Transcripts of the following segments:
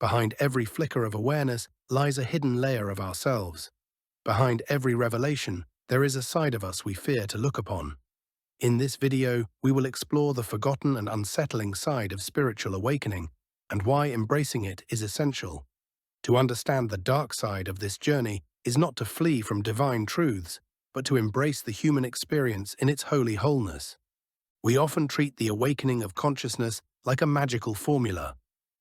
Behind every flicker of awareness lies a hidden layer of ourselves. Behind every revelation, there is a side of us we fear to look upon. In this video, we will explore the forgotten and unsettling side of spiritual awakening and why embracing it is essential. To understand the dark side of this journey is not to flee from divine truths, but to embrace the human experience in its holy wholeness. We often treat the awakening of consciousness like a magical formula,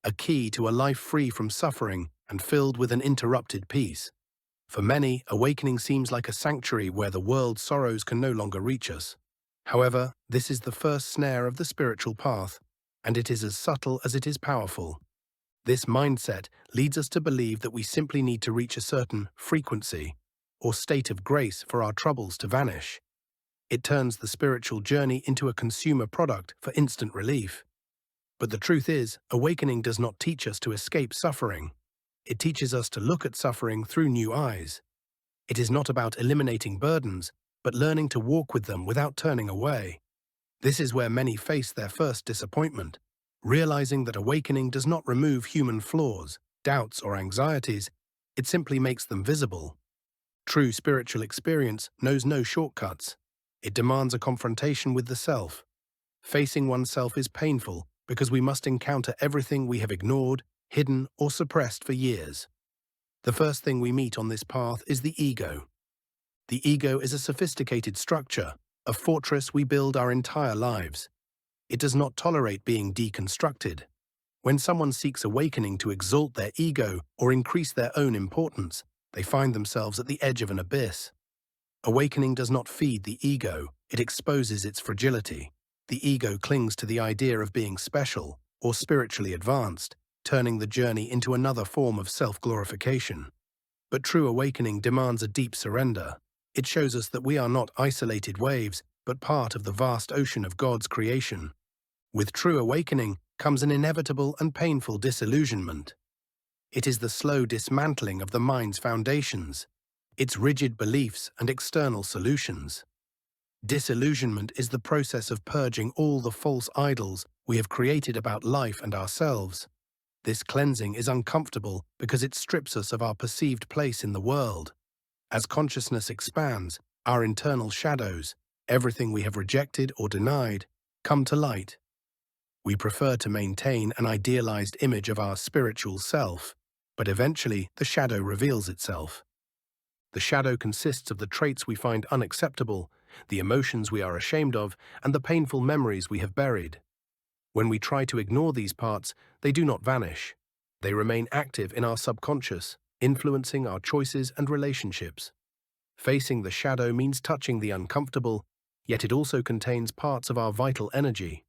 a key to a life free from suffering and filled with an interrupted peace. For many, awakening seems like a sanctuary where the world's sorrows can no longer reach us. However, this is the first snare of the spiritual path, and it is as subtle as it is powerful. This mindset leads us to believe that we simply need to reach a certain frequency or state of grace for our troubles to vanish. It turns the spiritual journey into a consumer product for instant relief. But the truth is, awakening does not teach us to escape suffering. It teaches us to look at suffering through new eyes. It is not about eliminating burdens, but learning to walk with them without turning away. This is where many face their first disappointment, realizing that awakening does not remove human flaws, doubts, or anxieties. It simply makes them visible. True spiritual experience knows no shortcuts. It demands a confrontation with the self. Facing oneself is painful because we must encounter everything we have ignored, hidden, or suppressed for years. The first thing we meet on this path is the ego. The ego is a sophisticated structure, a fortress we build our entire lives. It does not tolerate being deconstructed. When someone seeks awakening to exalt their ego or increase their own importance, they find themselves at the edge of an abyss. Awakening does not feed the ego, it exposes its fragility. The ego clings to the idea of being special or spiritually advanced, turning the journey into another form of self-glorification. But true awakening demands a deep surrender. It shows us that we are not isolated waves, but part of the vast ocean of God's creation. With true awakening comes an inevitable and painful disillusionment. It is the slow dismantling of the mind's foundations, its rigid beliefs and external solutions. Disillusionment is the process of purging all the false idols we have created about life and ourselves. This cleansing is uncomfortable because it strips us of our perceived place in the world. As consciousness expands, our internal shadows, everything we have rejected or denied, come to light. We prefer to maintain an idealized image of our spiritual self, but eventually the shadow reveals itself. The shadow consists of the traits we find unacceptable, the emotions we are ashamed of, and the painful memories we have buried. When we try to ignore these parts, they do not vanish. They remain active in our subconscious, influencing our choices and relationships. Facing the shadow means touching the uncomfortable, yet it also contains parts of our vital energy.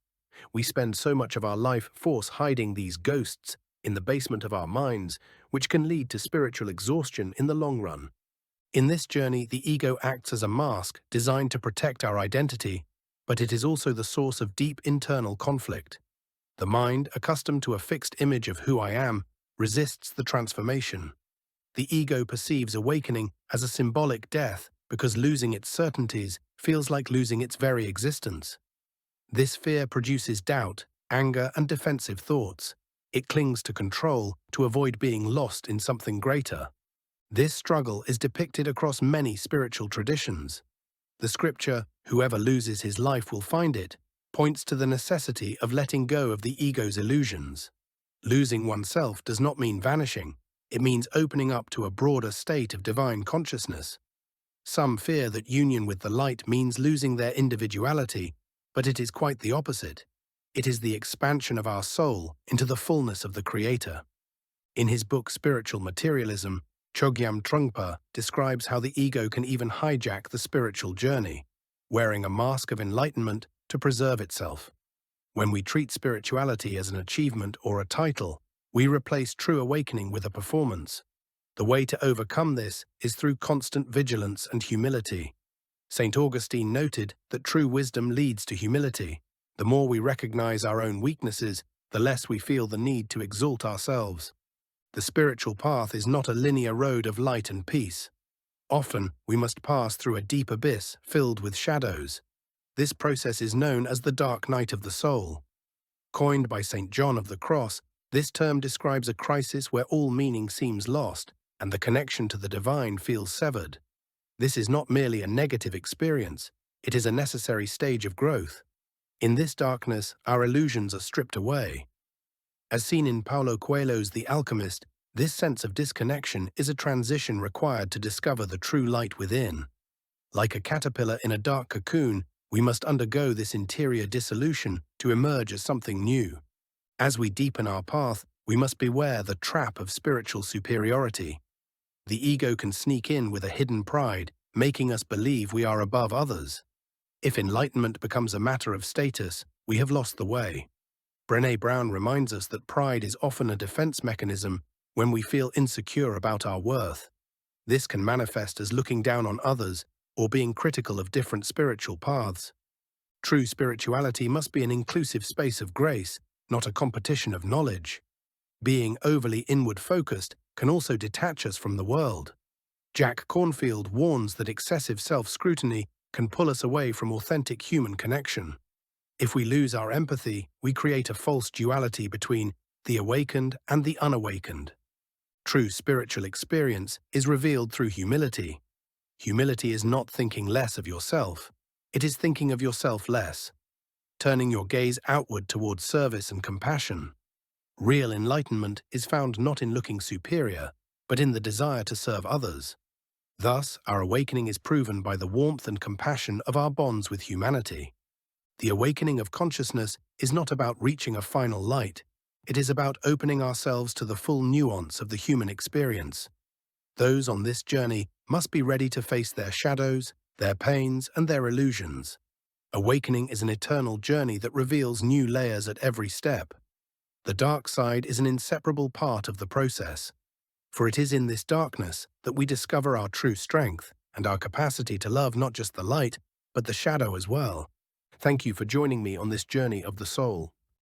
We spend so much of our life force hiding these ghosts in the basement of our minds, which can lead to spiritual exhaustion in the long run. In this journey, the ego acts as a mask designed to protect our identity, but it is also the source of deep internal conflict. The mind, accustomed to a fixed image of who I am, resists the transformation. The ego perceives awakening as a symbolic death because losing its certainties feels like losing its very existence. This fear produces doubt, anger, and defensive thoughts. It clings to control to avoid being lost in something greater. This struggle is depicted across many spiritual traditions. The scripture, "Whoever loses his life will find it," points to the necessity of letting go of the ego's illusions. Losing oneself does not mean vanishing. It means opening up to a broader state of divine consciousness. Some fear that union with the light means losing their individuality, but it is quite the opposite. It is the expansion of our soul into the fullness of the Creator. In his book Spiritual Materialism, Chogyam Trungpa describes how the ego can even hijack the spiritual journey, wearing a mask of enlightenment to preserve itself. When we treat spirituality as an achievement or a title, we replace true awakening with a performance. The way to overcome this is through constant vigilance and humility. St. Augustine noted that true wisdom leads to humility. The more we recognize our own weaknesses, the less we feel the need to exalt ourselves. The spiritual path is not a linear road of light and peace. Often, we must pass through a deep abyss filled with shadows. This process is known as the dark night of the soul. Coined by St. John of the Cross, This term describes a crisis where all meaning seems lost and the connection to the divine feels severed. This is not merely a negative experience, it is a necessary stage of growth. In this darkness, our illusions are stripped away. As seen in Paulo Coelho's The Alchemist, this sense of disconnection is a transition required to discover the true light within. Like a caterpillar in a dark cocoon, we must undergo this interior dissolution to emerge as something new. As we deepen our path, we must beware the trap of spiritual superiority. The ego can sneak in with a hidden pride, making us believe we are above others. If enlightenment becomes a matter of status, we have lost the way. Brené Brown reminds us that pride is often a defense mechanism when we feel insecure about our worth. This can manifest as looking down on others or being critical of different spiritual paths. True spirituality must be an inclusive space of grace, not a competition of knowledge. Being overly inward-focused can also detach us from the world. Jack Cornfield warns that excessive self-scrutiny can pull us away from authentic human connection. If we lose our empathy, we create a false duality between the awakened and the unawakened. True spiritual experience is revealed through humility. Humility is not thinking less of yourself. It is thinking of yourself less, turning your gaze outward towards service and compassion. Real enlightenment is found not in looking superior, but in the desire to serve others. Thus, our awakening is proven by the warmth and compassion of our bonds with humanity. The awakening of consciousness is not about reaching a final light. It is about opening ourselves to the full nuance of the human experience. Those on this journey must be ready to face their shadows, their pains, and their illusions. Awakening is an eternal journey that reveals new layers at every step. The dark side is an inseparable part of the process, for it is in this darkness that we discover our true strength and our capacity to love not just the light, but the shadow as well. Thank you for joining me on this journey of the soul.